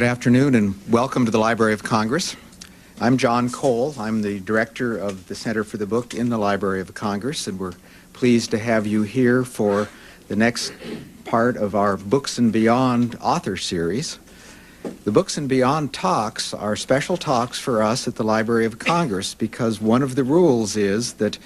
Good afternoon and welcome to the Library of Congress. I'm John Cole. I'm the director of the Center for the Book in the Library of Congress, and we're pleased to have you here for the next part of our Books and Beyond author series. The Books and Beyond talks are special talks for us at the Library of Congress because one of the rules is that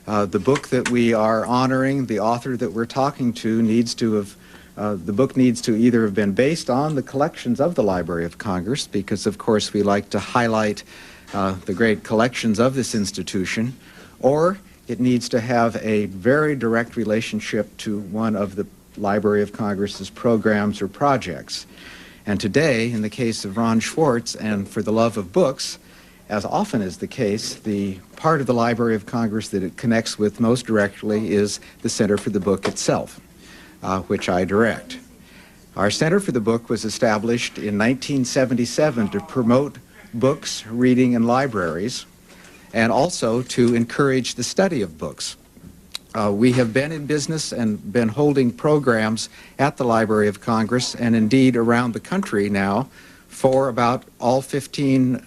the book that we are honoring, the author that we're talking to, needs to have the book needs to either have been based on the collections of the Library of Congress, because of course we like to highlight the great collections of this institution, or it needs to have a very direct relationship to one of the Library of Congress's programs or projects. And today, in the case of Ron Schwartz and For the Love of Books, as often is the case, the part of the Library of Congress that it connects with most directly is the Center for the Book itself, which I direct. Our Center for the Book was established in 1977 to promote books, reading, and libraries, and also to encourage the study of books. We have been in business and been holding programs at the Library of Congress and indeed around the country now for about all 15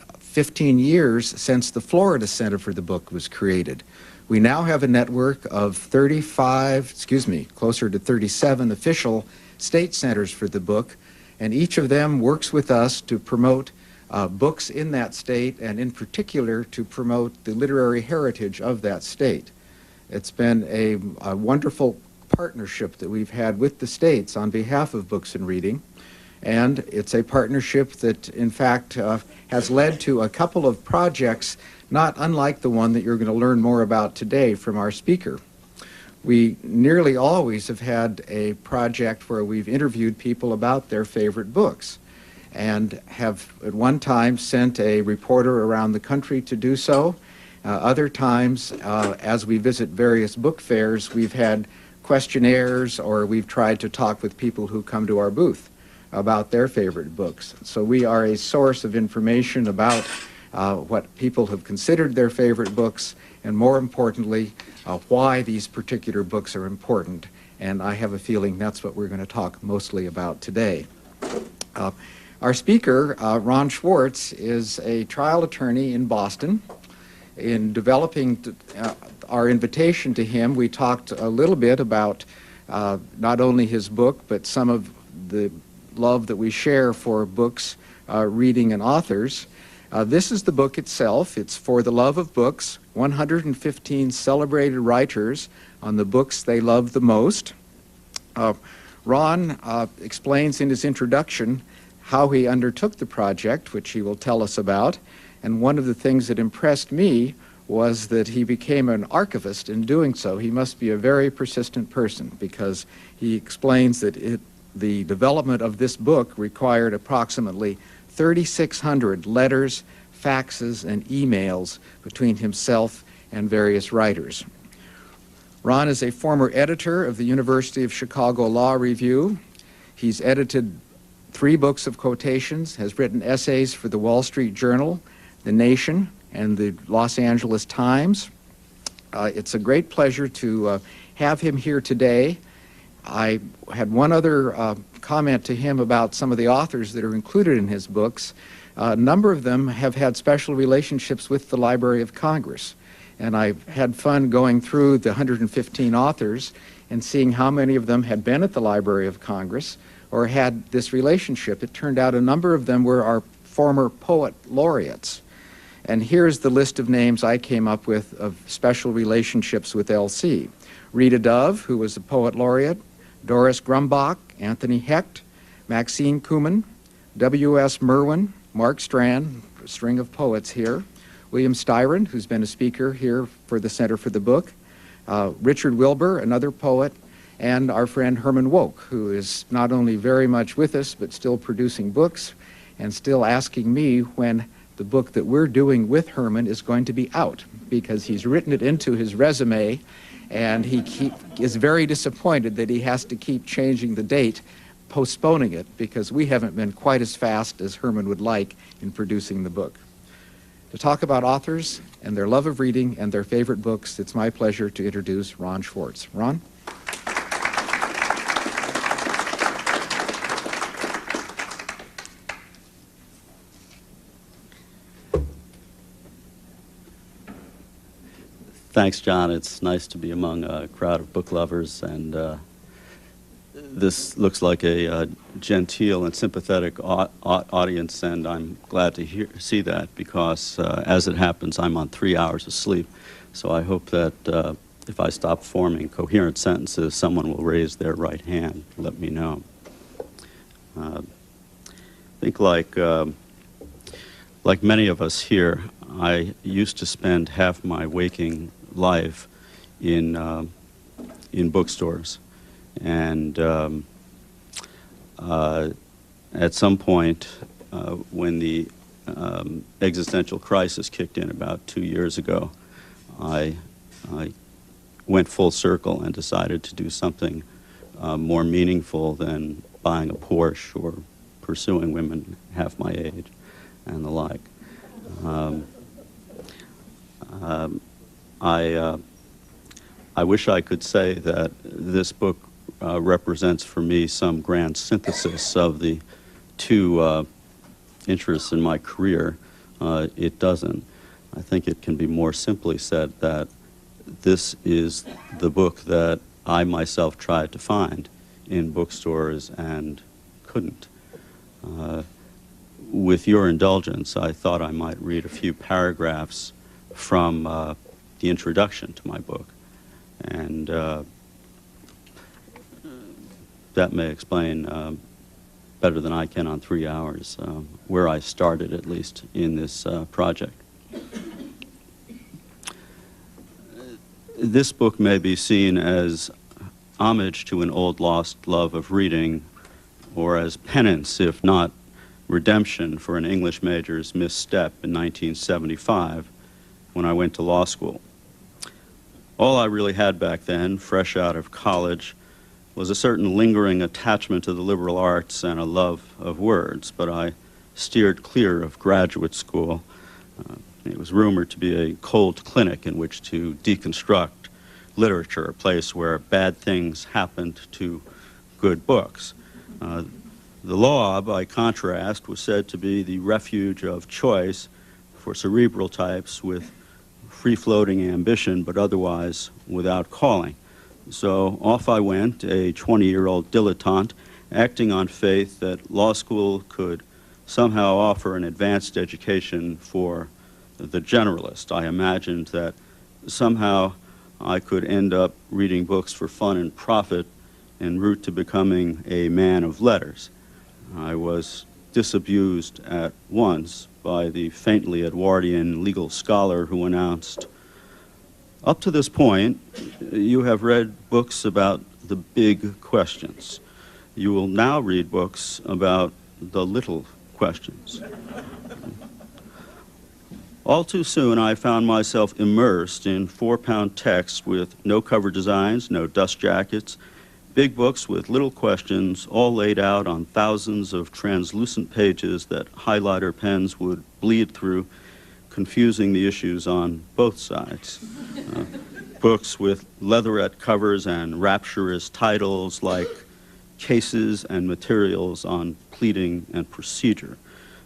years since the Florida Center for the Book was created. We now have a network of closer to 37 official state centers for the book, and each of them works with us to promote books in that state, and in particular to promote the literary heritage of that state. It's been a wonderful partnership that we've had with the states on behalf of books and reading, and it's a partnership that in fact has led to a couple of projects not unlike the one that you're going to learn more about today from our speaker. We nearly always have had a project where we've interviewed people about their favorite books and have at one time sent a reporter around the country to do so. Other times, as we visit various book fairs, we've had questionnaires or we've tried to talk with people who come to our booth about their favorite books. So we are a source of information about what people have considered their favorite books, and more importantly, why these particular books are important. And I have a feeling that's what we're going to talk mostly about today. Our speaker, Ron Schwartz, is a trial attorney in Boston. In developing our invitation to him, we talked a little bit about not only his book, but some of the love that we share for books, reading, and authors. This is the book itself. It's For the Love of Books, 115 celebrated writers on the books they love the most. Ron explains in his introduction how he undertook the project, which he will tell us about. And one of the things that impressed me was that he became an archivist in doing so. He must be a very persistent person, because he explains that the development of this book required approximately 3,600 letters, faxes, and emails between himself and various writers. Ron is a former editor of the University of Chicago Law Review. He's edited 3 books of quotations, has written essays for the Wall Street Journal, The Nation, and the Los Angeles Times. It's a great pleasure to have him here today. I had one other comment to him about some of the authors that are included in his books. A number of them have had special relationships with the Library of Congress, and I've had fun going through the 115 authors and seeing how many of them had been at the Library of Congress or had this relationship. It turned out a number of them were our former poet laureates. And here's the list of names I came up with of special relationships with LC. Rita Dove, who was a poet laureate, Doris Grumbach, Anthony Hecht, Maxine Kumin, W.S. Merwin, Mark Strand, a string of poets here, William Styron, who's been a speaker here for the Center for the Book, Richard Wilbur, another poet, and our friend Herman Wouk, who is not only very much with us, but still producing books and still asking me when the book that we're doing with Herman is going to be out, because he's written it into his resume, and he is very disappointed that he has to keep changing the date, postponing it, because we haven't been quite as fast as Herman would like in producing the book. To talk about authors and their love of reading and their favorite books, it's my pleasure to introduce Ron Schwartz. Ron? Thanks, John. It's nice to be among a crowd of book lovers, and this looks like a genteel and sympathetic audience, and I'm glad to see that because, as it happens, I'm on 3 hours of sleep. So I hope that if I stop forming coherent sentences, someone will raise their right hand and let me know. I think like many of us here, I used to spend half my waking life in bookstores. And at some point, when the existential crisis kicked in about 2 years ago, I went full circle and decided to do something more meaningful than buying a Porsche or pursuing women half my age and the like. I wish I could say that this book represents for me some grand synthesis of the two interests in my career. It doesn't. I think it can be more simply said that this is the book that I myself tried to find in bookstores and couldn't. With your indulgence, I thought I might read a few paragraphs from the introduction to my book. And that may explain better than I can on 3 hours where I started, at least, in this project. This book may be seen as homage to an old lost love of reading, or as penance, if not redemption, for an English major's misstep in 1975 when I went to law school. All I really had back then, fresh out of college, was a certain lingering attachment to the liberal arts and a love of words, but I steered clear of graduate school. It was rumored to be a cold clinic in which to deconstruct literature, a place where bad things happened to good books. The law, by contrast, was said to be the refuge of choice for cerebral types with free-floating ambition, but otherwise without calling. So off I went, a 20-year-old dilettante, acting on faith that law school could somehow offer an advanced education for the generalist. I imagined that somehow I could end up reading books for fun and profit en route to becoming a man of letters. I was disabused at once by the faintly Edwardian legal scholar who announced, "Up to this point, you have read books about the big questions. You will now read books about the little questions." All too soon, I found myself immersed in 4-pound text with no cover designs, no dust jackets, big books with little questions, all laid out on thousands of translucent pages that highlighter pens would bleed through, confusing the issues on both sides. Books with leatherette covers and rapturous titles like Cases and Materials on Pleading and Procedure.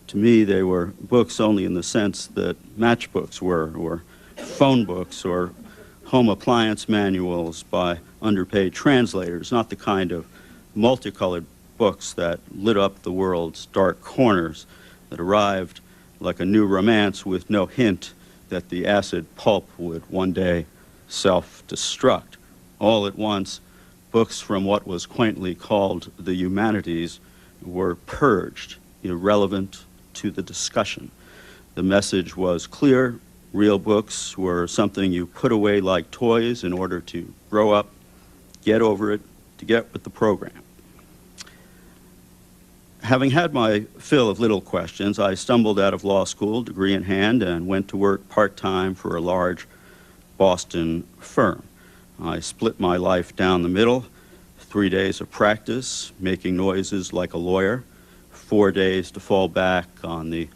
To me, they were books only in the sense that matchbooks were, or phone books, or home appliance manuals by underpaid translators, not the kind of multicolored books that lit up the world's dark corners, that arrived like a new romance with no hint that the acid pulp would one day self-destruct. All at once, books from what was quaintly called the humanities were purged, irrelevant to the discussion. The message was clear. Real books were something you put away like toys in order to grow up, get over it, to get with the program. Having had my fill of little questions, I stumbled out of law school, degree in hand, and went to work part-time for a large Boston firm. I split my life down the middle, 3 days of practice, making noises like a lawyer, 4 days to fall back on the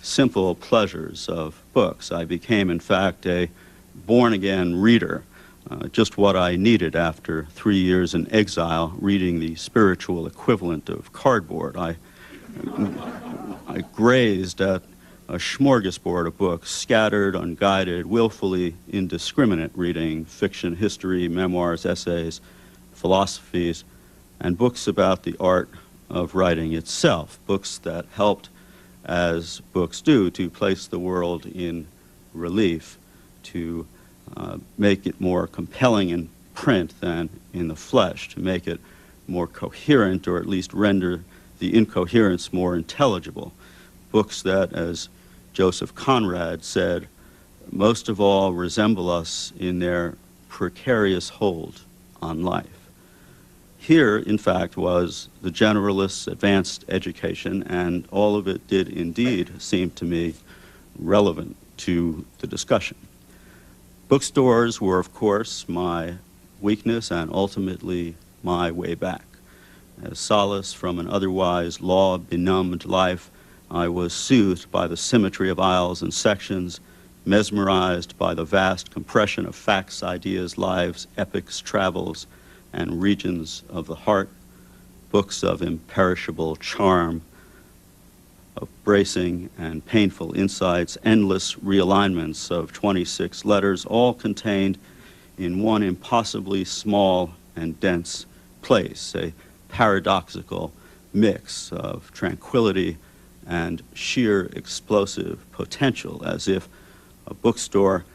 simple pleasures of books. I became, in fact, a born-again reader, just what I needed after 3 years in exile, reading the spiritual equivalent of cardboard. I grazed at a smorgasbord of books, scattered, unguided, willfully indiscriminate reading, fiction, history, memoirs, essays, philosophies, and books about the art of writing itself, books that helped, as books do, to place the world in relief, to make it more compelling in print than in the flesh, to make it more coherent, or at least render the incoherence more intelligible. Books that, as Joseph Conrad said, most of all resemble us in their precarious hold on life. Here, in fact, was the generalist's advanced education, and all of it did indeed seem to me relevant to the discussion. Bookstores were, of course, my weakness and ultimately my way back. As solace from an otherwise law-benumbed life, I was soothed by the symmetry of aisles and sections, mesmerized by the vast compression of facts, ideas, lives, epics, travels, and regions of the heart, books of imperishable charm, of bracing and painful insights, endless realignments of 26 letters, all contained in one impossibly small and dense place, a paradoxical mix of tranquility and sheer explosive potential, as if a bookstore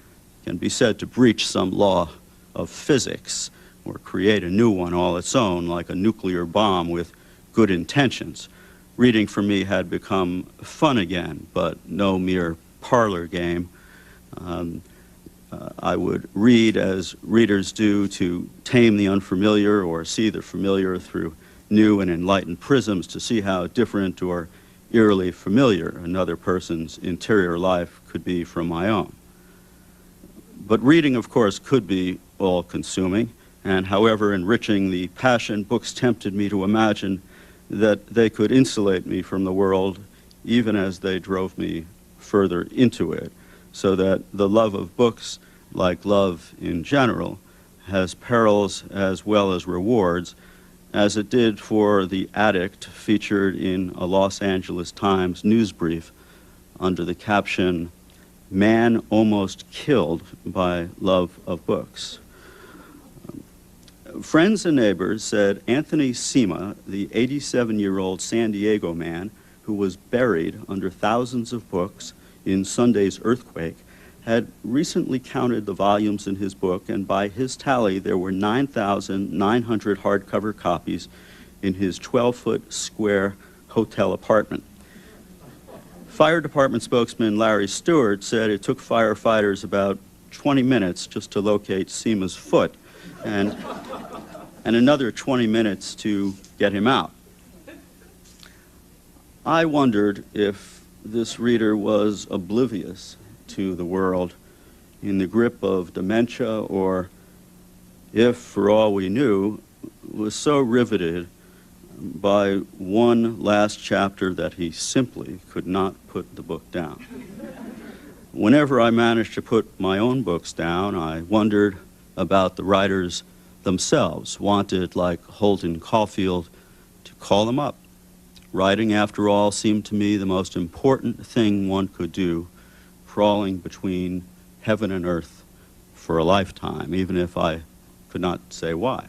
can be said to breach some law of physics or create a new one all its own, like a nuclear bomb with good intentions. Reading for me had become fun again, but no mere parlor game. I would read as readers do to tame the unfamiliar or see the familiar through new and enlightened prisms to see how different or eerily familiar another person's interior life could be from my own. But reading, of course, could be all-consuming, and however enriching the passion, books tempted me to imagine that they could insulate me from the world even as they drove me further into it, so that the love of books, like love in general, has perils as well as rewards, as it did for the addict featured in a Los Angeles Times news brief under the caption, "Man Almost Killed by Love of Books." Friends and neighbors said Anthony Sima, the 87-year-old San Diego man who was buried under thousands of books in Sunday's earthquake, had recently counted the volumes in his book, and by his tally, there were 9,900 hardcover copies in his 12-foot square hotel apartment. Fire department spokesman Larry Stewart said it took firefighters about 20 minutes just to locate Sima's foot, and another 20 minutes to get him out. I wondered if this reader was oblivious to the world in the grip of dementia, or if, for all we knew, was so riveted by one last chapter that he simply could not put the book down. Whenever I managed to put my own books down, I wondered about the writers themselves, wanted, like Holden Caulfield, to call them up. Writing, after all, seemed to me the most important thing one could do, crawling between heaven and earth for a lifetime, even if I could not say why.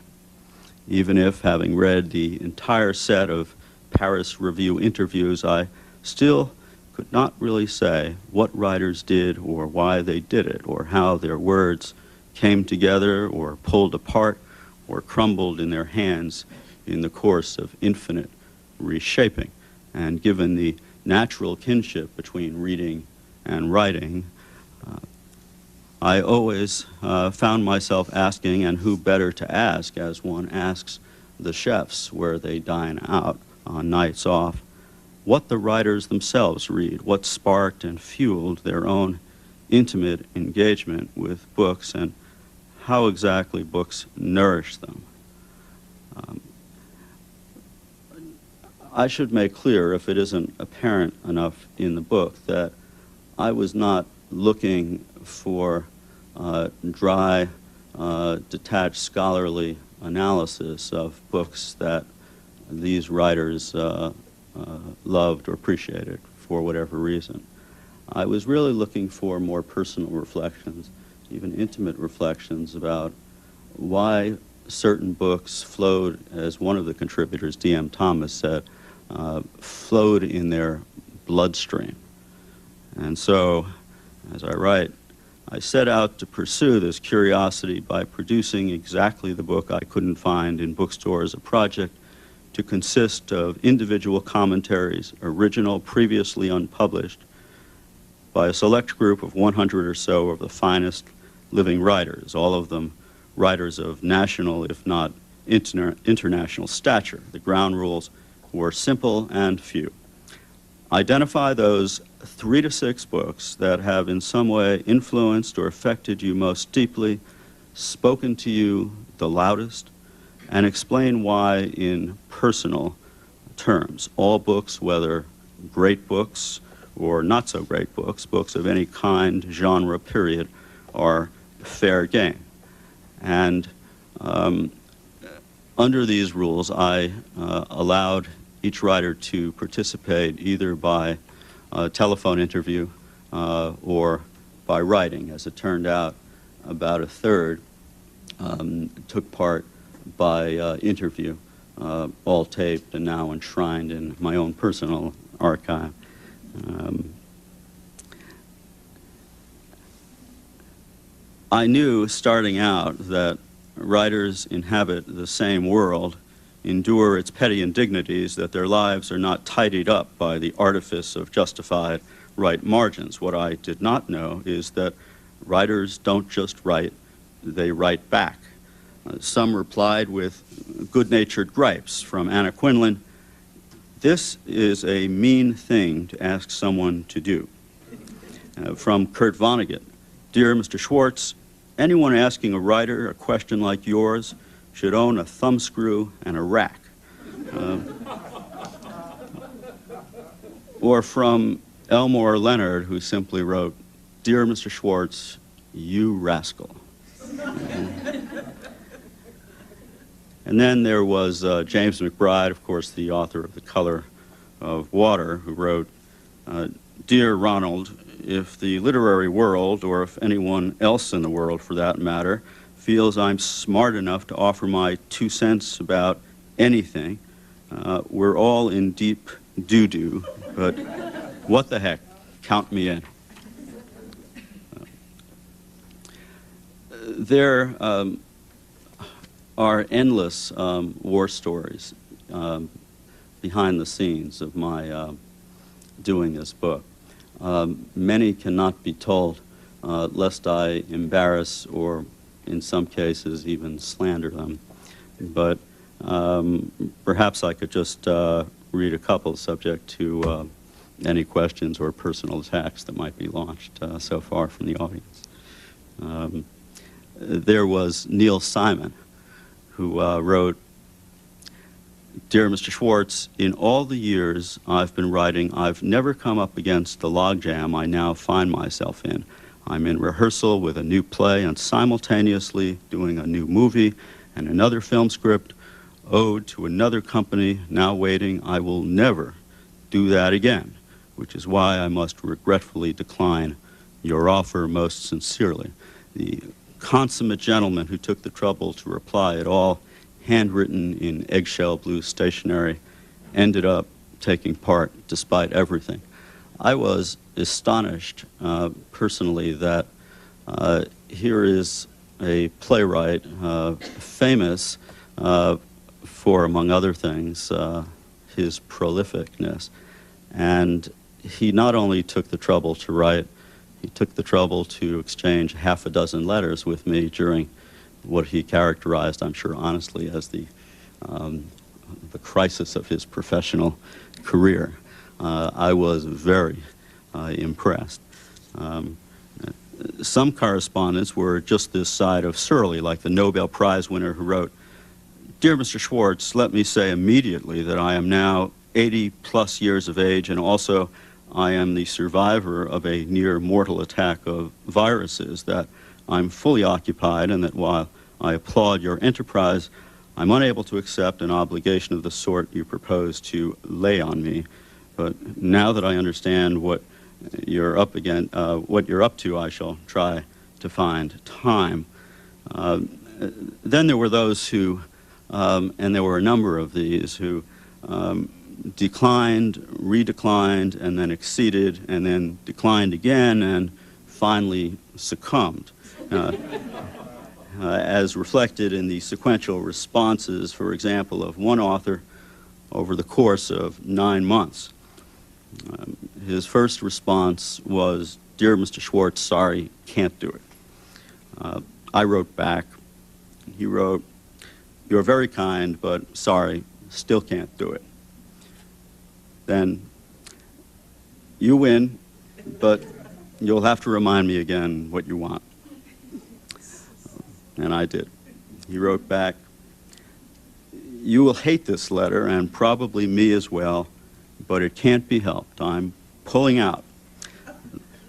Even if, having read the entire set of Paris Review interviews, I still could not really say what writers did or why they did it, or how their words came together or pulled apart or crumbled in their hands in the course of infinite reshaping. And given the natural kinship between reading and writing, I always found myself asking, and who better to ask as one asks the chefs where they dine out on nights off, what the writers themselves read, what sparked and fueled their own intimate engagement with books, and how exactly books nourish them. I should make clear, if it isn't apparent enough in the book, that I was not looking for dry, detached scholarly analysis of books that these writers loved or appreciated for whatever reason. I was really looking for more personal reflections, even intimate reflections about why certain books flowed, as one of the contributors, D.M. Thomas, said, flowed in their bloodstream. And so, as I write, I set out to pursue this curiosity by producing exactly the book I couldn't find in bookstores, a project to consist of individual commentaries, original, previously unpublished, by a select group of 100 or so of the finest living writers, all of them writers of national, if not international stature. The ground rules were simple and few. Identify those 3 to 6 books that have in some way influenced or affected you most deeply, spoken to you the loudest, and explain why in personal terms. All books, whether great books or not so great books, books of any kind, genre, period, are fair game. And under these rules, I allowed each writer to participate either by telephone interview or by writing. As it turned out, about a third took part by interview, all taped and now enshrined in my own personal archive. I knew starting out that writers inhabit the same world, endure its petty indignities, that their lives are not tidied up by the artifice of justified right margins. What I did not know is that writers don't just write, they write back. Some replied with good-natured gripes. From Anna Quinlan, "This is a mean thing to ask someone to do." From Kurt Vonnegut, "Dear Mr. Schwartz, anyone asking a writer a question like yours should own a thumbscrew and a rack." Or from Elmore Leonard, who simply wrote, "Dear Mr. Schwartz, you rascal." And then there was James McBride, of course, the author of The Color of Water, who wrote, "Dear Ronald, if the literary world, or if anyone else in the world for that matter, feels I'm smart enough to offer my 2 cents about anything, we're all in deep doo-doo, but what the heck, count me in." There are endless war stories behind the scenes of my doing this book. Many cannot be told lest I embarrass or in some cases even slander them. But perhaps I could just read a couple subject to any questions or personal attacks that might be launched so far from the audience. There was Neil Simon, who wrote, "Dear Mr. Schwartz, in all the years I've been writing, I've never come up against the logjam I now find myself in. I'm in rehearsal with a new play and simultaneously doing a new movie and another film script, owed to another company, now waiting. I will never do that again, which is why I must regretfully decline your offer most sincerely." The consummate gentleman who took the trouble to reply at all, handwritten in eggshell blue stationery, ended up taking part despite everything. I was astonished personally that here is a playwright famous for, among other things, his prolificness, and he not only took the trouble to write, he took the trouble to exchange half a dozen letters with me during what he characterized, I'm sure honestly, as the crisis of his professional career. I was very impressed. Some correspondents were just this side of surly, like the Nobel Prize winner who wrote, "Dear Mr. Schwartz, let me say immediately that I am now 80+ years of age, and also I am the survivor of a near mortal attack of viruses, that I'm fully occupied, and that while I applaud your enterprise, I'm unable to accept an obligation of the sort you propose to lay on me. But now that I understand what you're up again, what you're up to, I shall try to find time. Then there were those who, and there were a number of these, who declined, redeclined, and then acceded, and then declined again, and finally succumbed, as reflected in the sequential responses, for example, of one author over the course of 9 months. His first response was, "Dear Mr. Schwartz, sorry, can't do it." I wrote back. He wrote, "You're very kind, but sorry, still can't do it." Then, "You win, but you'll have to remind me again what you want." And I did. He wrote back, "You will hate this letter, and probably me as well, but it can't be helped. I'm pulling out.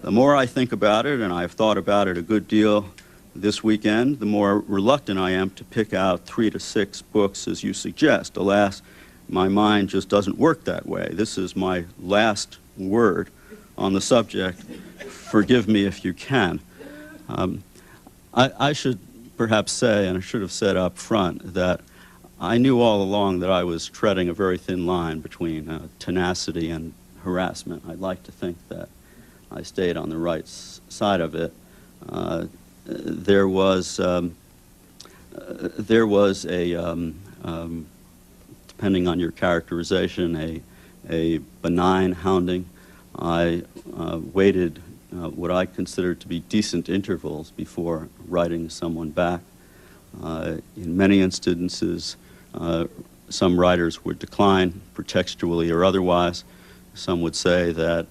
The more I think about it, and I've thought about it a good deal this weekend, the more reluctant I am to pick out 3 to 6 books as you suggest. Alas, my mind just doesn't work that way. This is my last word on the subject. Forgive me if you can." I should perhaps say, and I should have said up front, that I knew all along that I was treading a very thin line between tenacity and harassment. I'd like to think that I stayed on the right side of it. There was a, depending on your characterization, a benign hounding. I waited what I considered to be decent intervals before writing someone back. In many instances, some writers would decline, pretextually or otherwise. Some would say that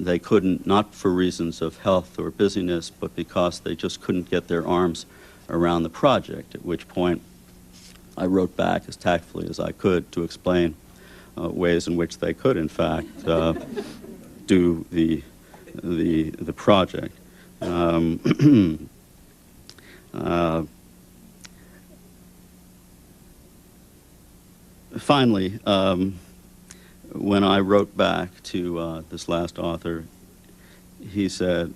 they couldn't, not for reasons of health or busyness, but because they just couldn't get their arms around the project, at which point I wrote back as tactfully as I could to explain ways in which they could, in fact, do the project. Finally, when I wrote back to this last author, he said,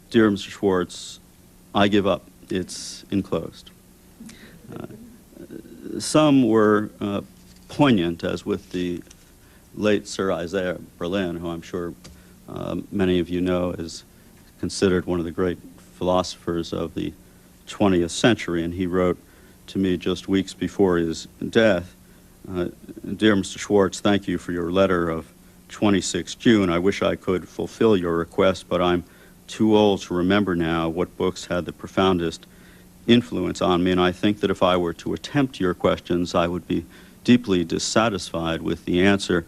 "Dear Mr. Schwartz, I give up. It's enclosed." Some were poignant, as with the late Sir Isaiah Berlin, who I'm sure many of you know is considered one of the great philosophers of the 20th century, and he wrote to me just weeks before his death, "Dear Mr. Schwartz, thank you for your letter of 26 June. I wish I could fulfill your request, but I'm too old to remember now what books had the profoundest influence on me, and I think that if I were to attempt your questions, I would be deeply dissatisfied with the answer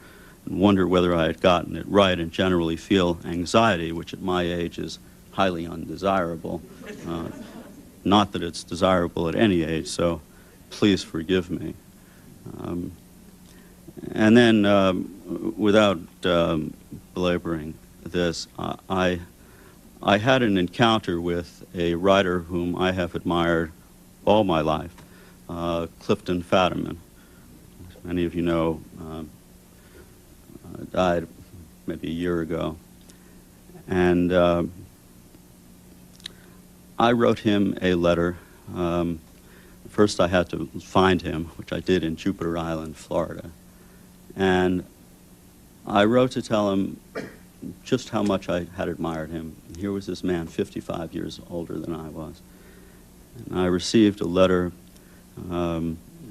and wonder whether I had gotten it right, and generally feel anxiety, which at my age is highly undesirable. Not that it's desirable at any age, so please forgive me." And then, without belaboring this, I had an encounter with a writer whom I have admired all my life, Clifton Fadiman. As many of you know, died maybe a year ago. And I wrote him a letter. First I had to find him, which I did in Jupiter Island, Florida. And I wrote to tell him just how much I had admired him. Here was this man, 55 years older than I was. And I received a letter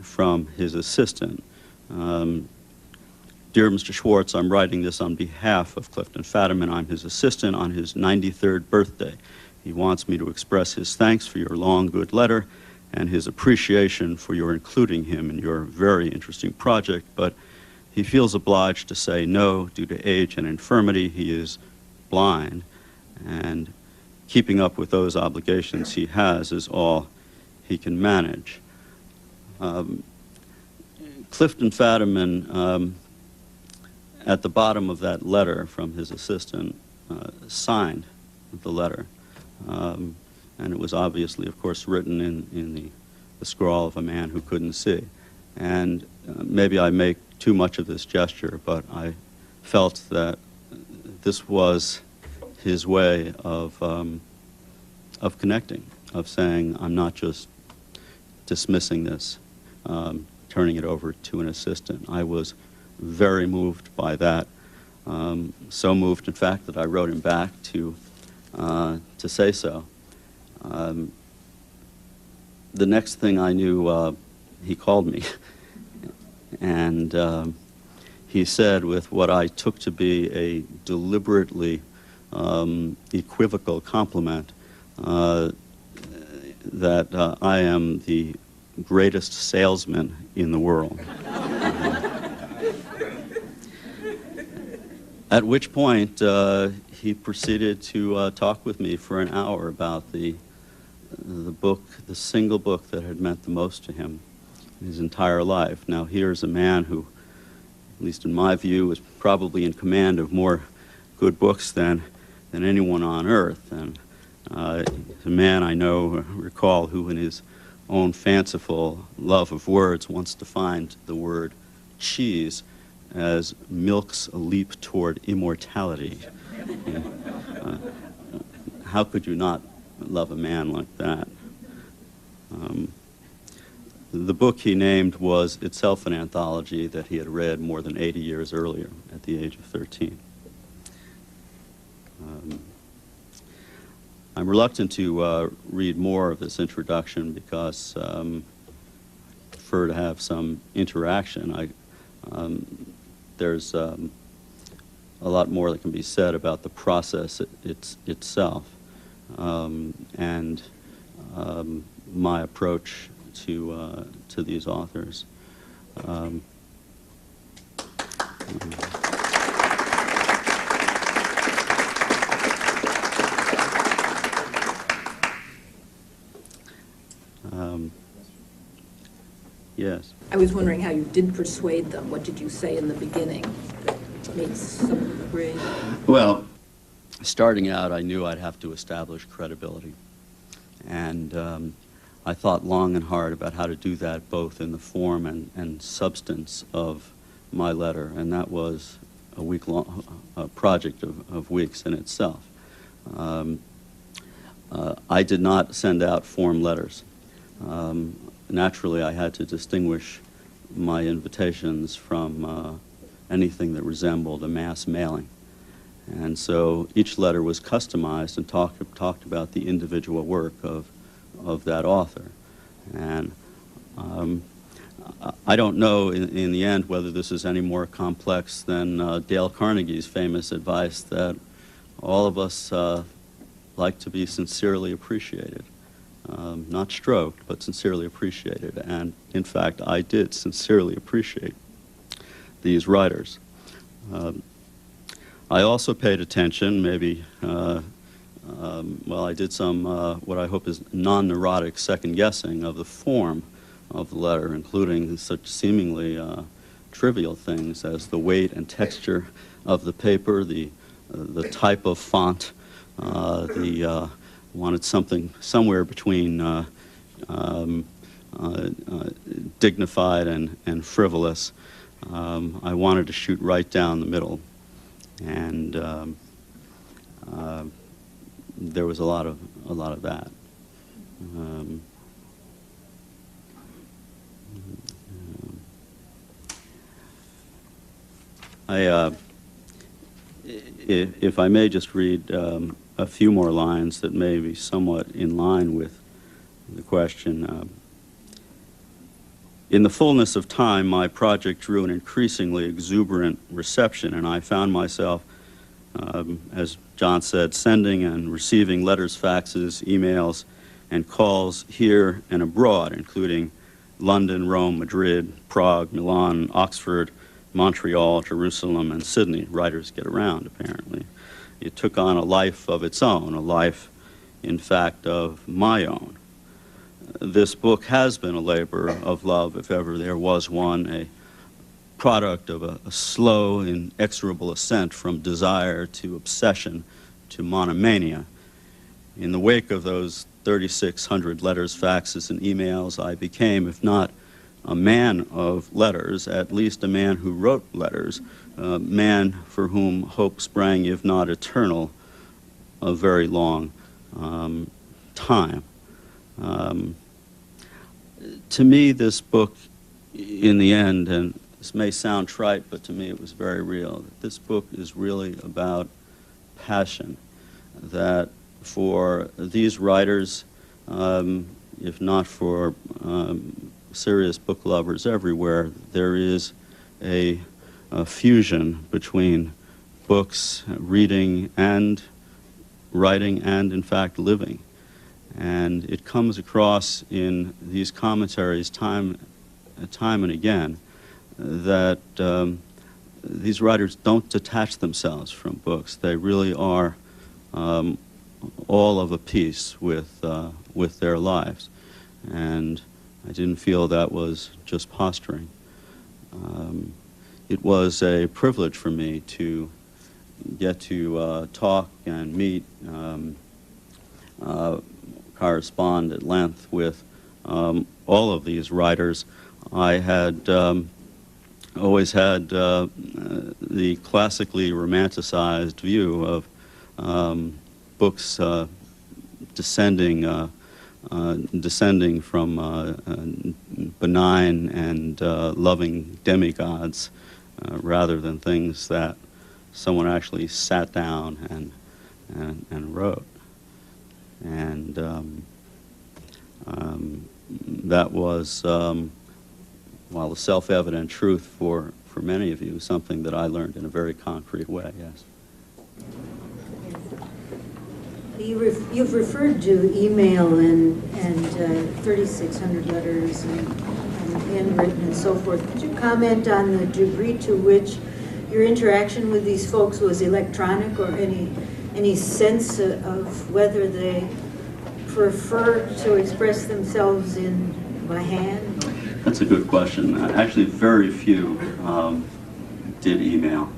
from his assistant. "Dear Mr. Schwartz, I'm writing this on behalf of Clifton Fadiman. I'm his assistant on his 93rd birthday. He wants me to express his thanks for your long, good letter and his appreciation for your including him in your very interesting project, but he feels obliged to say no due to age and infirmity. He is blind, and keeping up with those obligations he has is all he can manage." Clifton Fadiman, at the bottom of that letter from his assistant, signed the letter. And it was obviously, of course, written in the scrawl of a man who couldn't see. And maybe I make too much of this gesture, but I felt that this was his way of connecting, of saying, I'm not just dismissing this, turning it over to an assistant. I was very moved by that. So moved, in fact, that I wrote him back to say so. The next thing I knew, he called me, and he said, with what I took to be a deliberately equivocal compliment, that I am the greatest salesman in the world. At which point, he proceeded to talk with me for an hour about the book, the single book that had meant the most to him in his entire life. Now, here's a man who, at least in my view, was probably in command of more good books than anyone on earth. And a man I recall, who in his own fanciful love of words once defined the word cheese as milk's leap toward immortality. How could you not love a man like that? The book he named was itself an anthology that he had read more than 80 years earlier, at the age of 13. I'm reluctant to read more of this introduction because I prefer to have some interaction. There's a lot more that can be said about the process itself and my approach to these authors. Yes. I was wondering how you did persuade them. What did you say in the beginning that made some agree? Well, starting out, I knew I'd have to establish credibility. And I thought long and hard about how to do that, both in the form and substance of my letter. And that was a week-long project of weeks in itself. I did not send out form letters. Naturally, I had to distinguish my invitations from anything that resembled a mass mailing. And so each letter was customized and talked about the individual work of that author. And I don't know in the end whether this is any more complex than Dale Carnegie's famous advice that all of us like to be sincerely appreciated. Not stroked, but sincerely appreciated. And in fact, I did sincerely appreciate these writers. I also paid attention, maybe, I did some, what I hope is non-neurotic second-guessing of the form of the letter, including such seemingly trivial things as the weight and texture of the paper, the type of font, wanted something somewhere between dignified and frivolous. I wanted to shoot right down the middle, and there was a lot of that. If I may just read a few more lines that may be somewhat in line with the question. In the fullness of time, my project drew an increasingly exuberant reception, and I found myself, as John said, sending and receiving letters, faxes, emails, and calls here and abroad, including London, Rome, Madrid, Prague, Milan, Oxford, Montreal, Jerusalem, and Sydney. Writers get around, apparently. It took on a life of its own, a life, in fact, of my own. This book has been a labor of love, if ever there was one, a product of a slow, inexorable ascent from desire to obsession to monomania. In the wake of those 3,600 letters, faxes, and emails, I became, if not a man of letters, at least a man who wrote letters man for whom hope sprang, if not eternal, a very long time. To me, this book, in the end, and this may sound trite, but to me it was very real, this book is really about passion, that for these writers, if not for serious book lovers everywhere, there is a fusion between books, reading, and writing, and in fact living. And it comes across in these commentaries time and again that these writers don't detach themselves from books. They really are all of a piece with their lives. And I didn't feel that was just posturing. It was a privilege for me to get to talk and meet, correspond at length with all of these writers. I had always had the classically romanticized view of books descending from benign and loving demigods rather than things that someone actually sat down and wrote. And that was, while a self-evident truth for many of you, something that I learned in a very concrete way, yes. You've referred to email and 3,600 letters and handwritten and so forth. Could you comment on the degree to which your interaction with these folks was electronic, or any sense of whether they prefer to express themselves by hand? That's a good question. Actually, very few did email.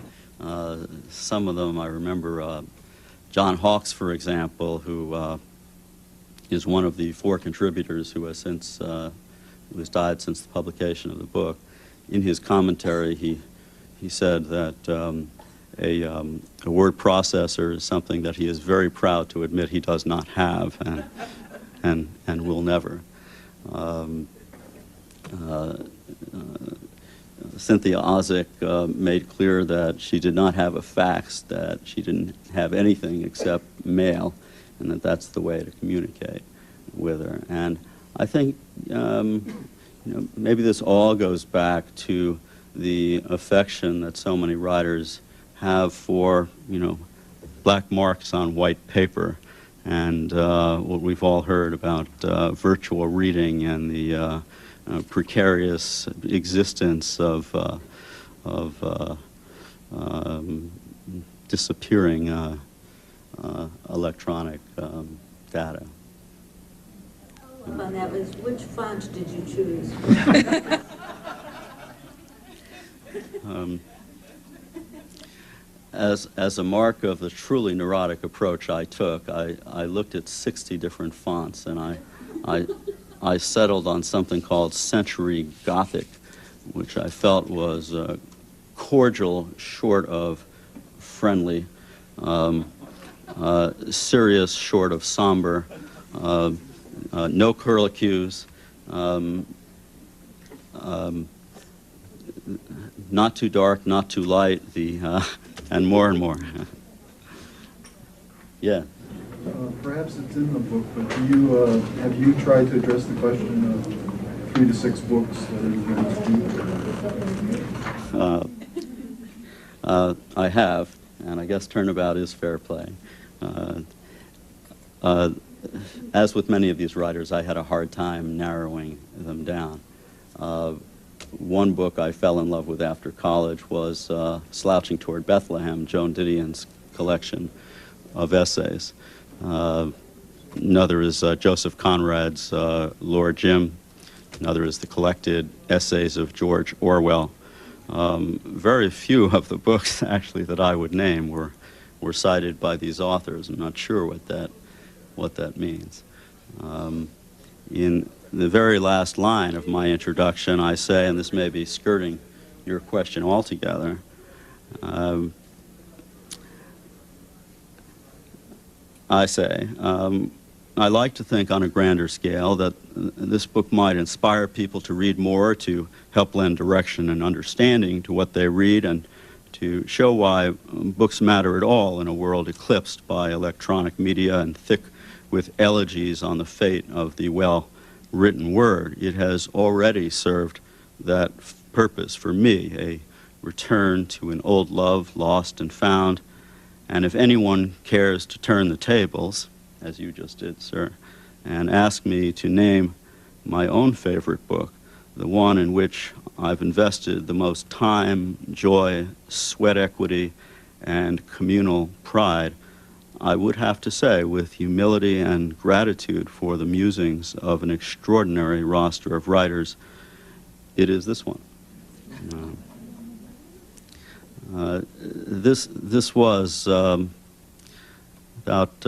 Some of them, I remember John Hawkes, for example, who is one of the 4 contributors who has who has died since the publication of the book. In his commentary, he said that a word processor is something that he is very proud to admit he does not have, and will never. Cynthia Ozick made clear that she did not have a fax, that she didn't have anything except mail, and that's the way to communicate with her. And I think maybe this all goes back to the affection that so many writers have for black marks on white paper, and what we've all heard about virtual reading and the precarious existence of disappearing electronic data. On that was, which font did you choose? As a mark of the truly neurotic approach I took, I looked at 60 different fonts, and I settled on something called Century Gothic, which I felt was cordial short of friendly, serious short of somber, no curlicues, not too dark, not too light, and more. Yeah. Perhaps it's in the book, but have you tried to address the question of 3 to 6 books that are I have, and I guess turnabout is fair play. As with many of these writers, I had a hard time narrowing them down. One book I fell in love with after college was Slouching Toward Bethlehem, Joan Didion's collection of essays. Another is Joseph Conrad's Lord Jim. Another is the collected essays of George Orwell. Very few of the books, actually, that I would name were cited by these authors. I'm not sure what that means. In the very last line of my introduction, I say, and this may be skirting your question altogether, I like to think on a grander scale that this book might inspire people to read more, to help lend direction and understanding to what they read, and to show why books matter at all in a world eclipsed by electronic media and thick with elegies on the fate of the well-written word. It has already served that purpose for me, a return to an old love lost and found. And if anyone cares to turn the tables, as you just did, sir, and ask me to name my own favorite book, the one in which I've invested the most time, joy, sweat equity, and communal pride, I would have to say, with humility and gratitude for the musings of an extraordinary roster of writers, it is this one. This was, without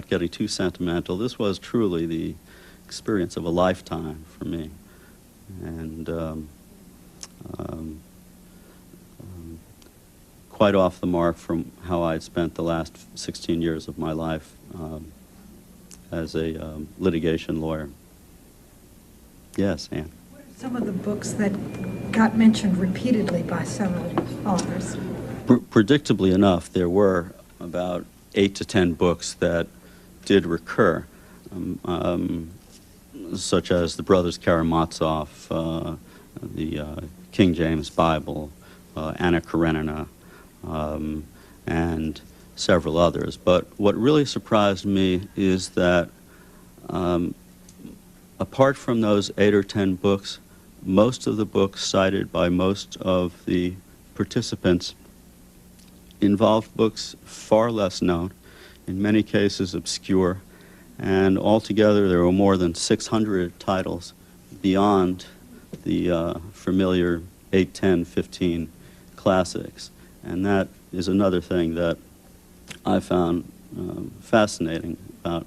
getting too sentimental, this was truly the experience of a lifetime for me. And quite off the mark from how I'd spent the last 16 years of my life as a litigation lawyer. Yes, Anne. Some of the books that got mentioned repeatedly by several authors. Predictably enough, there were about 8 to 10 books that did recur, such as the Brothers Karamazov, the King James Bible, Anna Karenina, and several others. But what really surprised me is that apart from those 8 or 10 books, most of the books cited by most of the participants involved books far less known, in many cases obscure, and altogether there were more than 600 titles beyond the familiar 8, 10, 15 classics. And that is another thing that I found fascinating about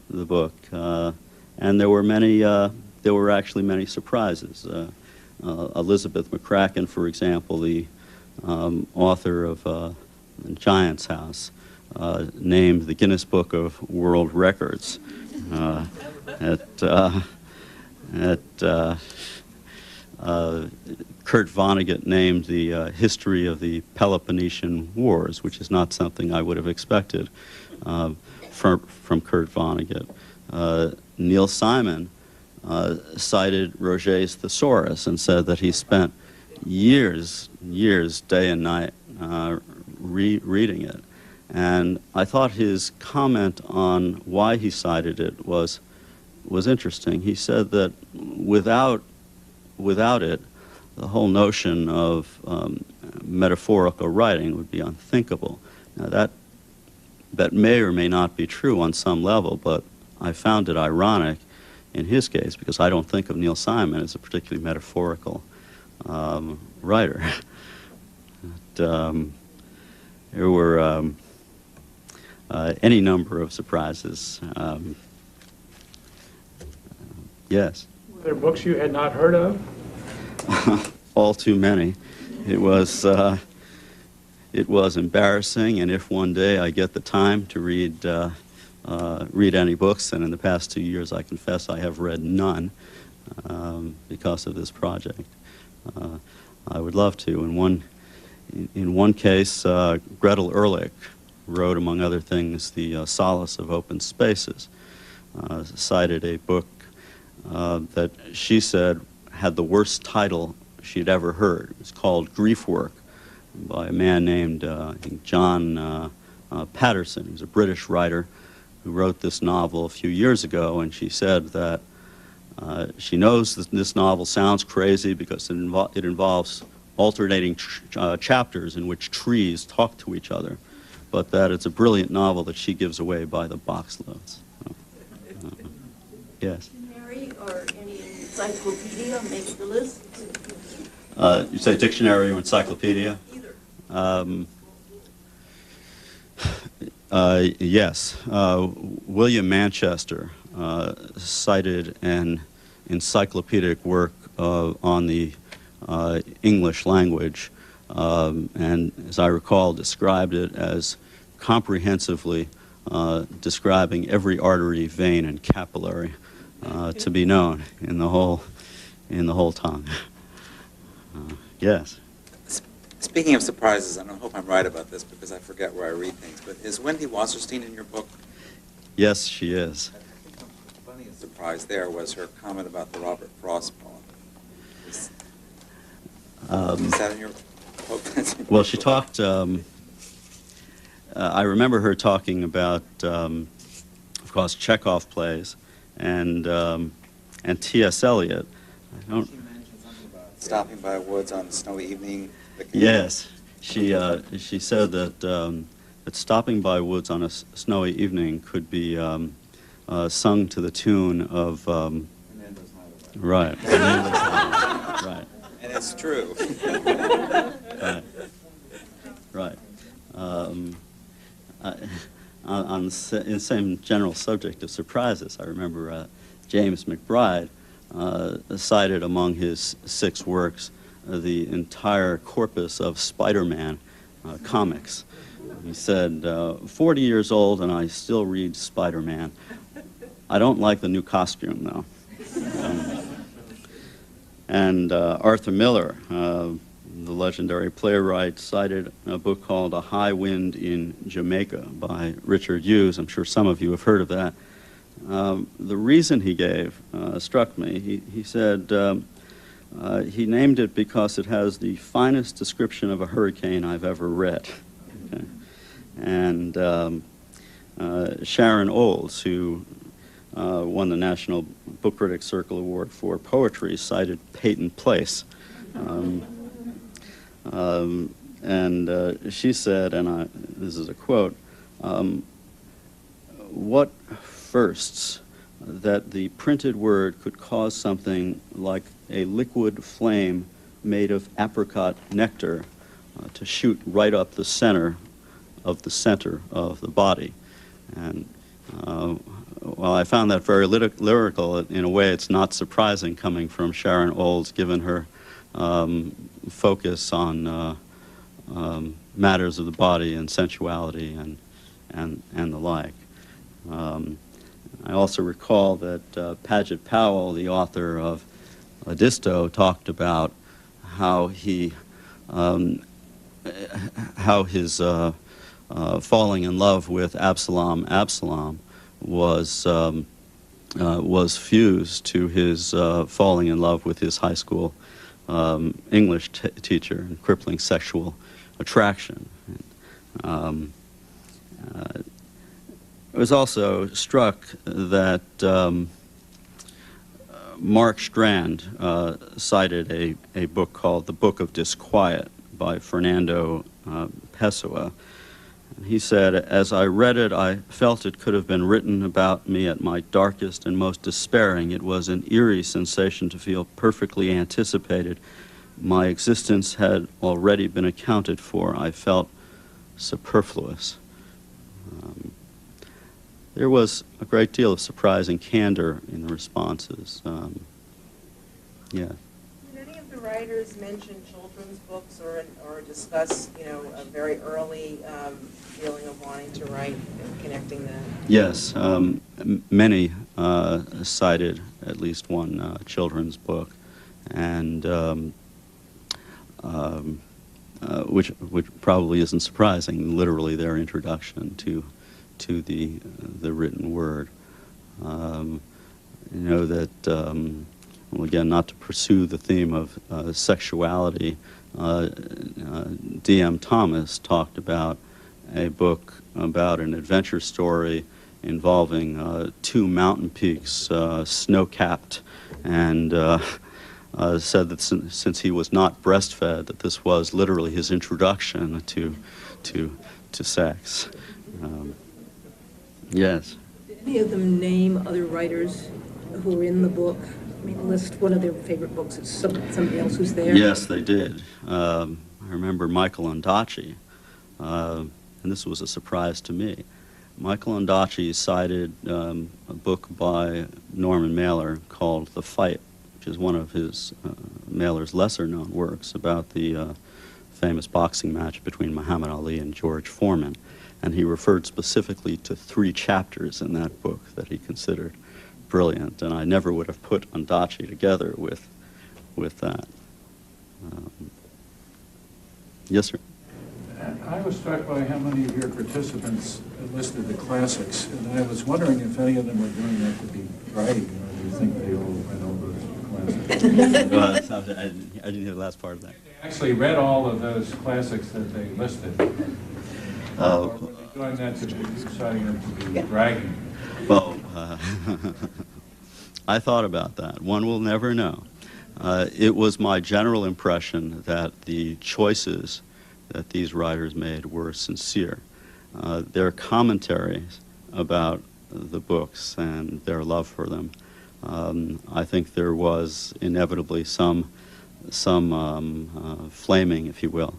the book. And there were actually many surprises. Elizabeth McCracken, for example, the author of Giant's House, named the Guinness Book of World Records Kurt Vonnegut named the history of the Peloponnesian Wars, which is not something I would have expected from Kurt Vonnegut. Neil Simon cited Roget's Thesaurus and said that he spent years, day and night, reading it. And I thought his comment on why he cited it was interesting. He said that without it, the whole notion of metaphorical writing would be unthinkable. Now that may or may not be true on some level, but I found it ironic in his case because I don't think of Neil Simon as a particularly metaphorical writer. There were any number of surprises. Yes. Were there books you had not heard of? All too many. It was embarrassing, and if one day I get the time to read any books, and in the past 2 years I confess I have read none because of this project. I would love to. In one case, Gretel Ehrlich wrote, among other things, The Solace of Open Spaces, cited a book that she said had the worst title she'd ever heard. It was called Grief Work, by a man named I think John Patterson. He was a British writer who wrote this novel a few years ago, and she said that she knows that this novel sounds crazy because it involves alternating chapters in which trees talk to each other, but that it's a brilliant novel that she gives away by the box loads. Yes? Dictionary or any encyclopedia make the list? You say dictionary or encyclopedia? Either. Yes. William Manchester cited an encyclopedic work on the English language and as I recall, described it as comprehensively describing every artery, vein, and capillary to be known in the whole tongue. Yes. Speaking of surprises, and I hope I'm right about this because I forget where I read things, but is Wendy Wasserstein in your book? Yes, she is. I think the funniest surprise there was her comment about the Robert Frost poem. Is that in your book? Well, she talked, I remember her talking about, of course, Chekhov plays and T.S. Eliot. I don't. She mentioned something about stopping by woods on a snowy evening. Yes, she said that that stopping by woods on a snowy evening could be sung to the tune of right. Right. And it's true. Right. Right. In the same general subject of surprises, I remember James McBride cited among his 6 works the entire corpus of Spider-Man comics. He said, 40 years old and I still read Spider-Man. I don't like the new costume, though. And Arthur Miller, the legendary playwright, cited a book called A High Wind in Jamaica by Richard Hughes. I'm sure some of you have heard of that. The reason he gave struck me. He said he named it because it has the finest description of a hurricane I've ever read. Okay. And Sharon Olds, who won the National Book Critics Circle Award for Poetry, cited Peyton Place. And she said, and this is a quote, what firsts that the printed word could cause something like a liquid flame made of apricot nectar to shoot right up the center of the body. And well, I found that very lyrical. In a way, it's not surprising coming from Sharon Olds, given her focus on matters of the body and sensuality and the like. I also recall that Paget Powell, the author of Edisto, talked about how his falling in love with Absalom was fused to his falling in love with his high school English teacher and crippling sexual attraction. I was also struck that Mark Strand cited a book called The Book of Disquiet by Fernando Pessoa. He said, as I read it, I felt it could have been written about me at my darkest and most despairing. It was an eerie sensation to feel perfectly anticipated. My existence had already been accounted for. I felt superfluous. There was a great deal of surprising candor in the responses. Yeah. Did any of the writers mention children's books or discuss, a very early feeling of wanting to write and connecting that? Yes, many cited at least one children's book, and which probably isn't surprising. Literally, their introduction to the written word. That. Well, again, not to pursue the theme of sexuality, D.M. Thomas talked about a book about an adventure story involving 2 mountain peaks, snow-capped, and said that since he was not breastfed, that this was literally his introduction to sex. Yes. Did any of them name other writers who were in the book? I mean, list one of their favorite books as somebody else who's there? Yes, they did. I remember Michael Ondaatje, and this was a surprise to me. Michael Ondaatje cited a book by Norman Mailer called The Fight, which is one of his Mailer's lesser-known works about the famous boxing match between Muhammad Ali and George Foreman. And he referred specifically to 3 chapters in that book that he considered brilliant, and I never would have put Ondaatje together with that. Yes, sir? I was struck by how many of your participants listed the classics, and I was wondering if any of them were doing that to be bragging, or do you think they all read all those classics? Well, I didn't hear the last part of that. They actually read all of those classics that they listed. Or were they doing that to be deciding them to be bragging? Well, I thought about that. One will never know. It was my general impression that the choices that these writers made were sincere. Their commentaries about the books and their love for them, I think there was inevitably some flaming, if you will,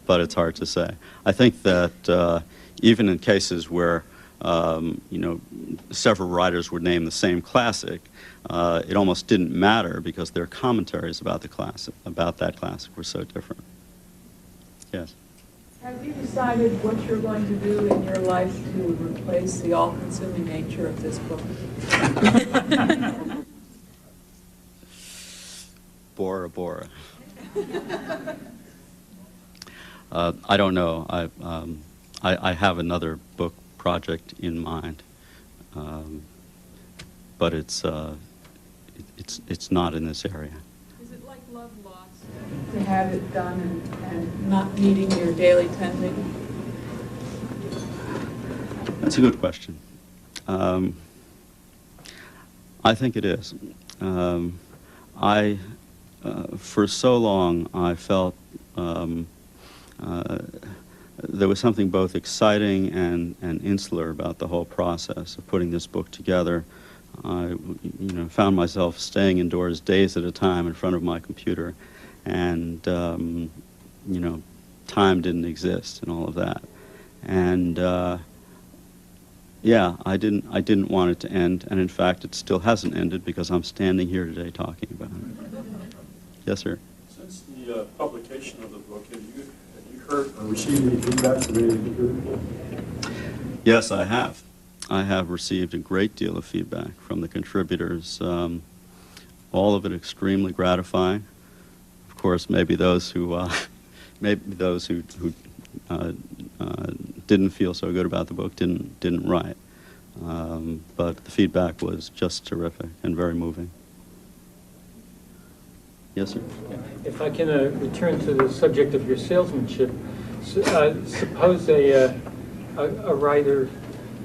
but it's hard to say. I think that even in cases where several writers would name the same classic, it almost didn't matter because their commentaries about that classic were so different. Yes. Have you decided what you're going to do in your life to replace the all-consuming nature of this book? Bora Bora. I don't know. I have another book project in mind, but it's not in this area. Is it like Love Lost to have it done and not needing your daily tending? That's a good question. I think it is. For so long, I felt there was something both exciting and insular about the whole process of putting this book together. I found myself staying indoors days at a time in front of my computer, and time didn't exist and all of that. And yeah, I didn't want it to end, and in fact, it still hasn't ended because I'm standing here today talking about it. Yes, sir. Since the publication of the book, have you heard or received any feedback from any contributors? Yes, I have. I have received a great deal of feedback from the contributors, all of it extremely gratifying. Of course, maybe those who didn't feel so good about the book didn't write, but the feedback was just terrific and very moving. Yes, sir. If I can return to the subject of your salesmanship, suppose a writer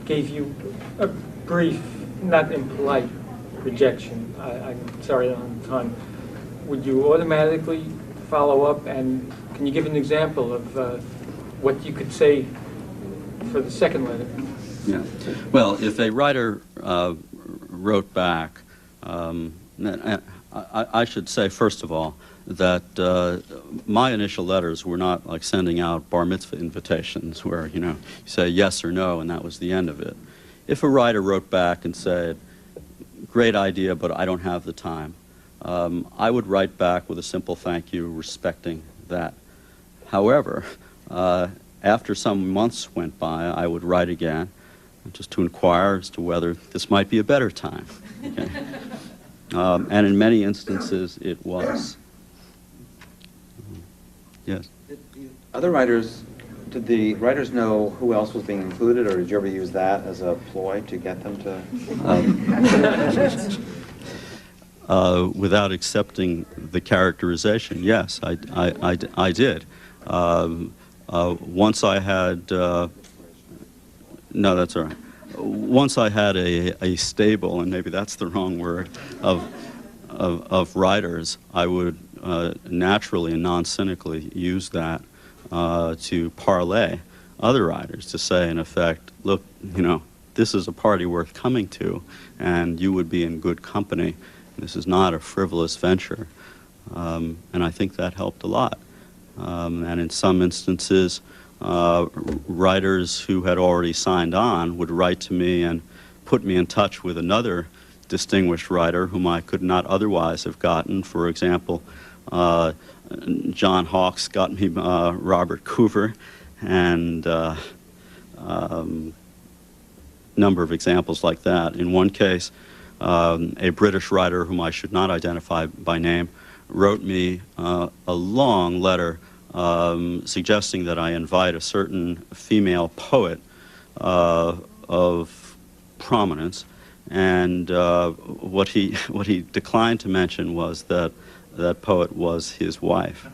gave you a brief, not impolite rejection. I'm sorry, I don't have time. Would you automatically follow up, and can you give an example of what you could say for the second letter? Yeah. Well, if a writer wrote back, I should say, first of all, that my initial letters were not like sending out bar mitzvah invitations where, you say yes or no and that was the end of it. If a writer wrote back and said, great idea, but I don't have the time, I would write back with a simple thank you, respecting that. However, after some months went by, I would write again, just to inquire as to whether this might be a better time. Okay? And in many instances, it was. Yes. Did the writers know who else was being included, or did you ever use that as a ploy to get them to? Without accepting the characterization, yes, I did. Once I had, no, that's all right. Once I had a stable, and maybe that's the wrong word, of writers, I would naturally and non-cynically use that to parlay other writers, to say, in effect, look, this is a party worth coming to, and you would be in good company. This is not a frivolous venture. And I think that helped a lot. And in some instances, writers who had already signed on would write to me and put me in touch with another distinguished writer whom I could not otherwise have gotten. For example, John Hawkes got me Robert Coover, and number of examples like that. In one case, a British writer whom I should not identify by name wrote me a long letter suggesting that I invite a certain female poet of prominence, and what he declined to mention was that that poet was his wife.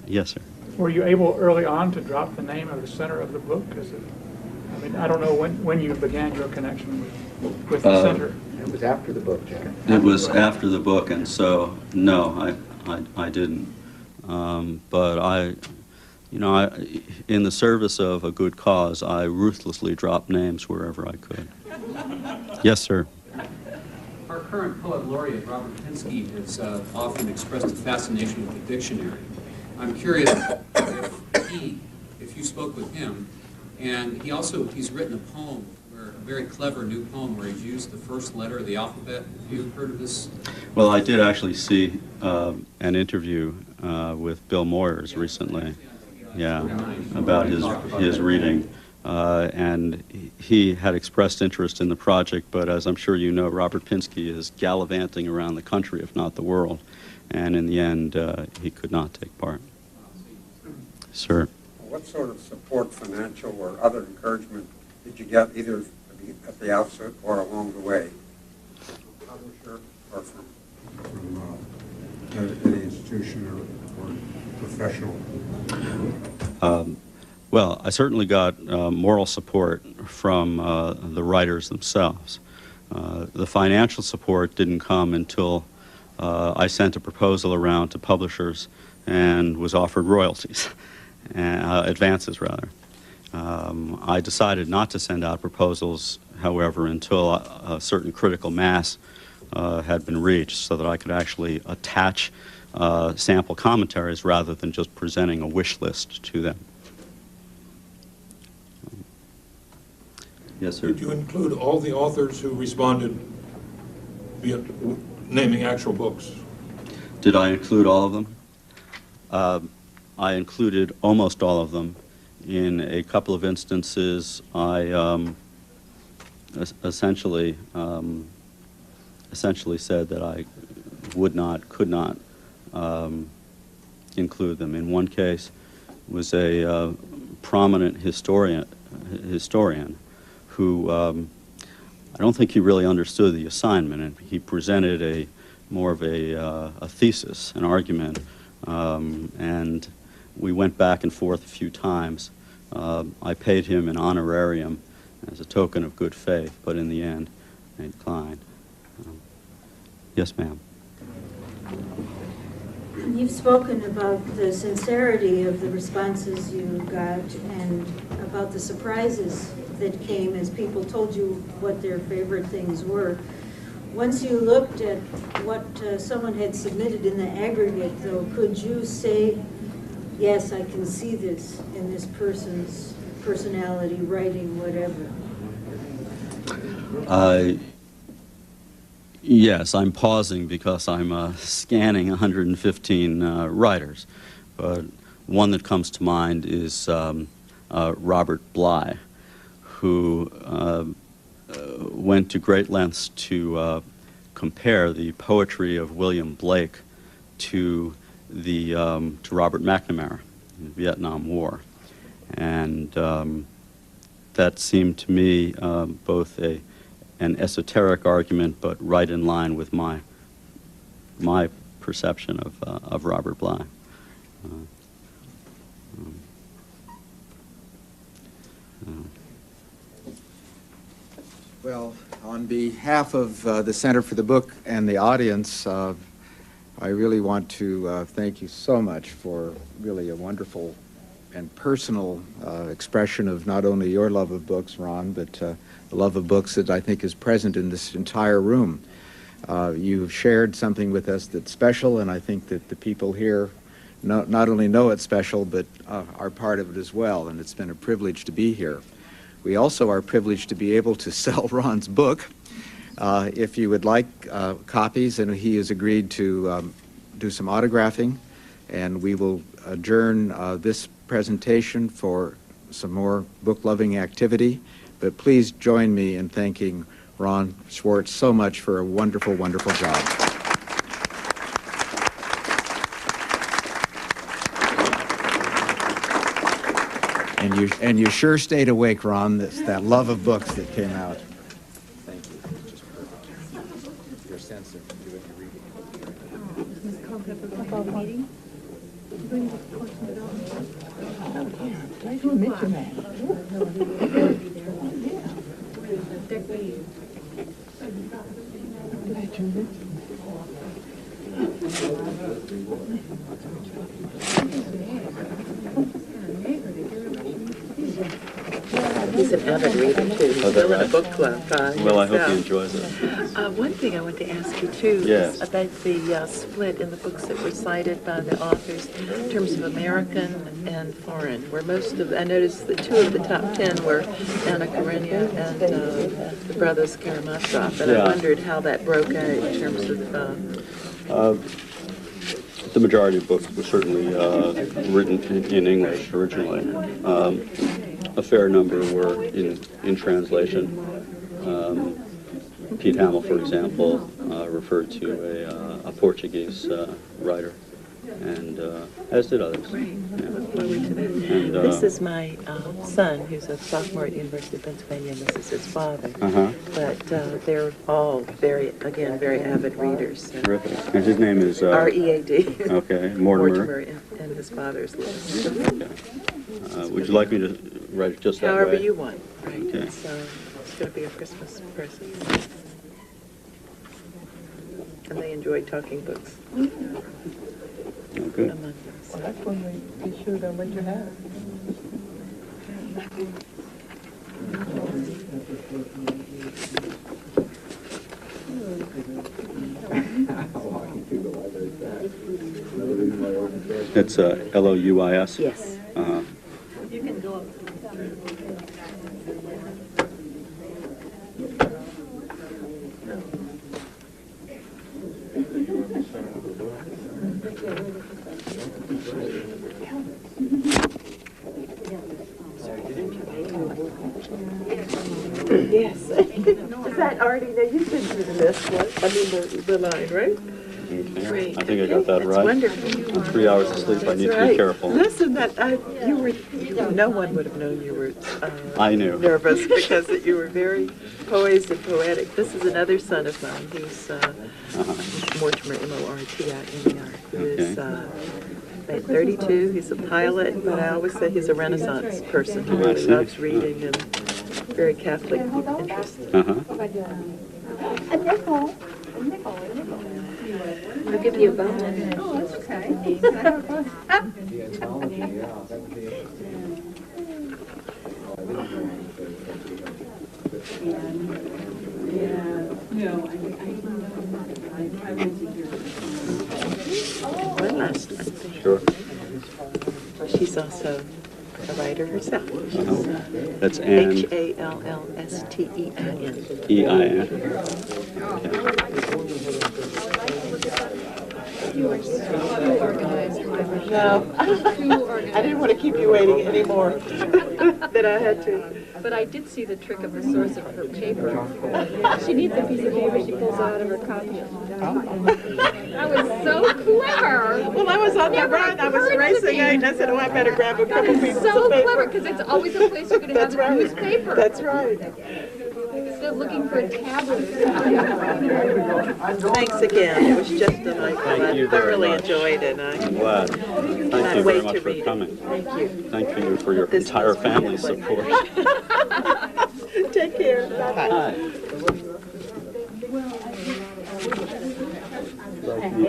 Yes, sir. Were you able early on to drop the name of the center of the book? I mean, I don't know when you began your connection with the center. It was after the book, Jack. It was after the book, and so no, I didn't. But in the service of a good cause, I ruthlessly dropped names wherever I could. Yes, sir. Our current poet laureate, Robert Pinsky, has often expressed a fascination with the dictionary. I'm curious if you spoke with him, and he's written a poem, a very clever new poem where he's used the first letter of the alphabet. Have you heard of this? Well, I did actually see an interview with Bill Moyers recently, about his reading. And he had expressed interest in the project, but as I'm sure you know, Robert Pinsky is gallivanting around the country, if not the world, and in the end, he could not take part. Sir. What sort of support, financial or other encouragement, did you get either at the outset or along the way, from a publisher or from any institution or professional? Well, I certainly got moral support from the writers themselves. The financial support didn't come until I sent a proposal around to publishers and was offered royalties, advances rather. I decided not to send out proposals, however, until a certain critical mass had been reached so that I could actually attach sample commentaries rather than just presenting a wish list to them. Yes, sir. Did you include all the authors who responded via naming actual books? Did I include all of them? I included almost all of them. In a couple of instances, I essentially said that I could not include them. In one case, was a prominent historian who I don't think he really understood the assignment, and he presented more of a thesis, an argument, and we went back and forth a few times. I paid him an honorarium as a token of good faith, but in the end, I declined. Yes, ma'am. You've spoken about the sincerity of the responses you got and about the surprises that came as people told you what their favorite things were. Once you looked at what someone had submitted in the aggregate, though, could you say, yes, I can see this in this person's personality, writing, whatever? Yes, I'm pausing because I'm scanning 115 writers, but one that comes to mind is Robert Bly, who went to great lengths to compare the poetry of William Blake to Robert McNamara in the Vietnam War, and that seemed to me both an esoteric argument, but right in line with my perception of Robert Bly. Well, on behalf of the Center for the Book and the audience, I really want to thank you so much for really a wonderful and personal expression of not only your love of books, Ron, but the love of books that I think is present in this entire room. You've shared something with us that's special, and I think that the people here not only know it's special, but are part of it as well, and it's been a privilege to be here. We also are privileged to be able to sell Ron's book. If you would like copies, and he has agreed to do some autographing, and we will adjourn this presentation for some more book-loving activity. But please join me in thanking Ron Schwartz so much for a wonderful, wonderful job. And you sure stayed awake, Ron. That's that love of books that came out. Thank you. Just perfect. Your sense of doing the reading. He's an avid reader too. He's still in a book club. Well, I hope he enjoys it. One thing I want to ask you too is about the split in the books that were cited by the authors in terms of American and foreign. Where most of, I noticed that 2 of the top 10 were Anna Karenina and the brothers Karamazov, and I wondered how that broke out in terms of. The majority of books were certainly written in English originally. A fair number were in translation. Pete Hamill, for example, referred to a Portuguese writer, and as did others. Right. And, this is my son, who's a sophomore at the University of Pennsylvania, and this is his father. But they're all very avid readers. So. Terrific. And his name is? R-E-A-D. Okay, Mortimer. And his father's list. Okay. Would you like me to write it just that way? However you want, right? Okay. So it's going to be a Christmas present. And they enjoy talking books. Okay. Well, that's when we be sure to let you have It's L-O-U-I-S? Yes. You can go up. Yes. Is that already, now you've been through the list once, I mean the line, right? Okay. I think I got that That's right. wonderful. 3 hours of sleep, I need to be careful. Listen, no one would have known you were I knew. nervous because you were very poised and poetic. This is another son of mine who's Mortimer, M-O-R-T-I-M-E-R, who is at 32. He's a pilot, but I always say he's a Renaissance person who really loves reading and very Catholic interest. I'll give you a bone. Oh, that's okay. One last one. Sure. She's also a writer herself. That's Anne. Hallstein. E-I-N. You are so organized, Myra. No, I didn't want to keep you waiting any more than I had to. But I did see the trick of the source of her paper. She needs a piece of paper she pulls out of her copy. That was so clever. Well, I was on the run. I was racing, and I said, oh, I better grab a couple pieces So of paper. clever, because it's always a place you're going to have a newspaper. That's right. Instead of looking for a tablet. Thanks again. It was just delightful. Thank you I very thoroughly much. enjoyed it. I'm glad. Thank you very wait much to for read it. coming. Thank you. Thank you for your entire family's support. Take care. Hi. Like you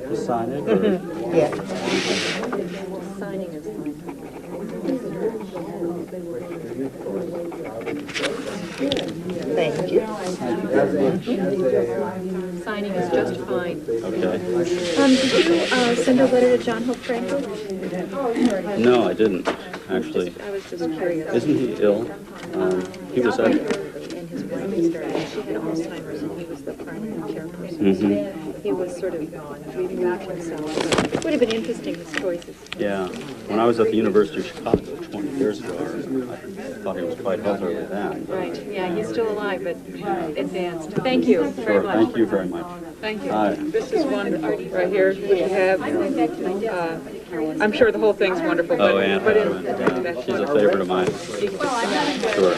to sign it? Or? Yeah. Signing is fine. Thank you. Signing is just fine. Okay. Did you send a letter to John Hope Franklin? No, I didn't, actually. I was just curious. Isn't he ill? He was at... And his wife started. She had Alzheimer's, and he was the primary care person. he was sort of removed himself. It would have been interesting, his choices. Yeah. When I was at the University of Chicago 20 years ago, I thought he was quite elderly then. Right, yeah, he's still alive, but advanced. Thank you very Sure, much. thank you very much. Thank you. Hi. This is one right here, which you have. I'm sure the whole thing's wonderful, but Oh, Anne, put in yeah, she's a favorite of mine. Sure.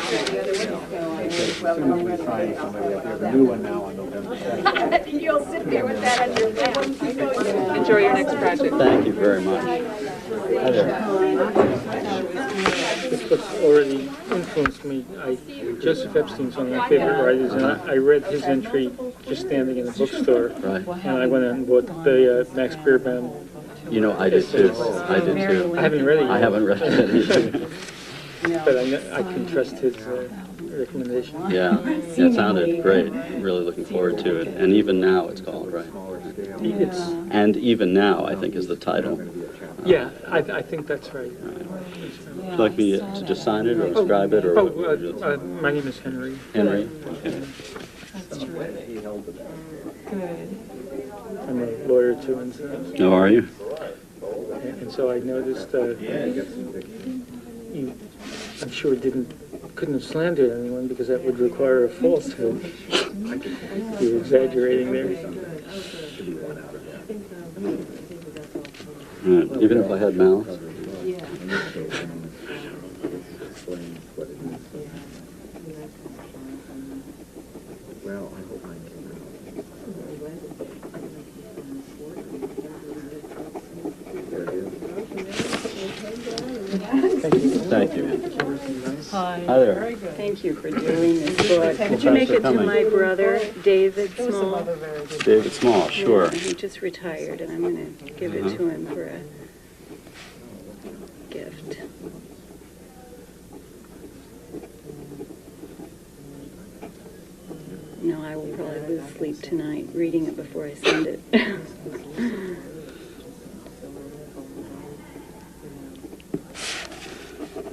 Soon as we find somebody, we have a new one now on November 2nd. You'll sit there with that on your lap. Enjoy your next project. Thank you very much. Hi there. This book's already influenced me. Joseph Epstein's one of my favorite writers, and I read his entry just standing in the bookstore. Right. And I went out and bought the Max Beerbohm. You know, I did too. I did too. I haven't read it yet. I haven't read it either. But I can trust his recommendation. Yeah, it sounded great. Really looking forward to it. And Even Now, it's called, right? It's, And Even Now, I think, is the title. yeah, I think that's right. Would you like me to just sign it or describe it? Or My name is Henry. Henry? Okay. I'm a lawyer too, and so, How are you? and so I noticed you, I'm sure couldn't have slandered anyone because that would require a falsehood. You're exaggerating there. Right. Even if I had malice? Well, I hope mine came Thank you. Hi. Hi there. Thank you for doing this book. Could you Thanks make for it to coming. my brother, David Small? David Small, sure. Yeah, he just retired, and I'm going to give it to him for a gift. No, I will probably lose sleep tonight reading it before I send it.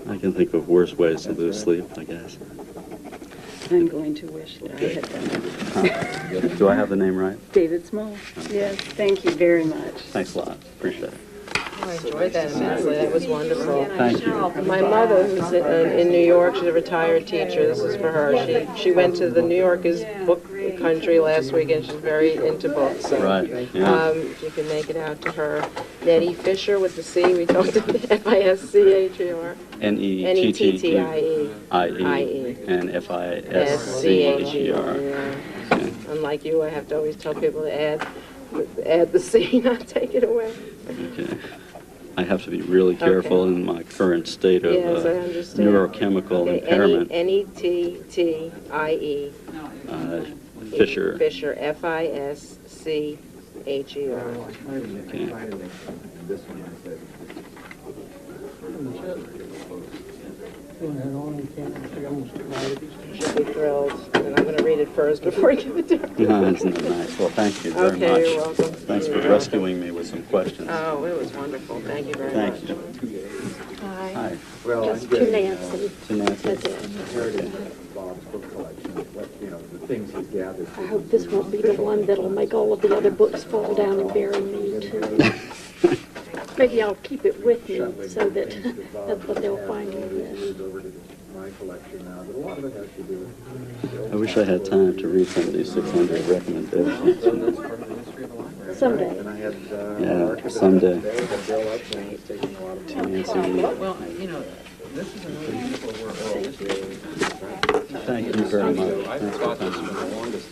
I can think of worse ways to lose sleep, I guess. I'm going to wish that I had done it. Do I have the name right? David Small. Yes, thank you very much. Thanks a lot. Appreciate it. I enjoyed that immensely. That was wonderful. Thank you. My mother, who's in New York, she's a retired teacher. This is for her. She went to the New Yorkers book country last week, and she's very into books. So, Right, yeah. you can make it out to her. Nettie Fisher with the C. We talked about F-I-S-C-H-E-R. N-E-T-T-I-E and F-I-S-C-H-E-R. Yeah. Unlike you, I have to always tell people to add the C, not take it away. Okay. I have to be really careful in my current state of Yes, I understand. neurochemical impairment. N-E-T-T-I-E. Fisher. Fisher, F-I-S-C-H-E-R. Okay. She'll be thrilled. And I'm going to read it first before I give it to her. No, isn't that nice? Well, thank you very much. Okay, you're welcome. Thanks for rescuing me with some questions. Oh, it was wonderful. Thank you very much. Thank you. Hi. Hi. Well, Just to Nancy. To Nancy. That's it. inherited Bob's book collection, what, you know, the things he's gathered. I hope this won't be the one that'll make all of the other books fall down and bury me too. Maybe I'll keep it with me so that that's what they'll find in this. Over to my collection now, but a lot of it has to do with. I wish I had time to read some of these 600 recommendations. Someday. And I had, Yeah, someday. Bill up and it's taking a lot of time. Well, you know, this is another Thank you very much. I thought this was the longest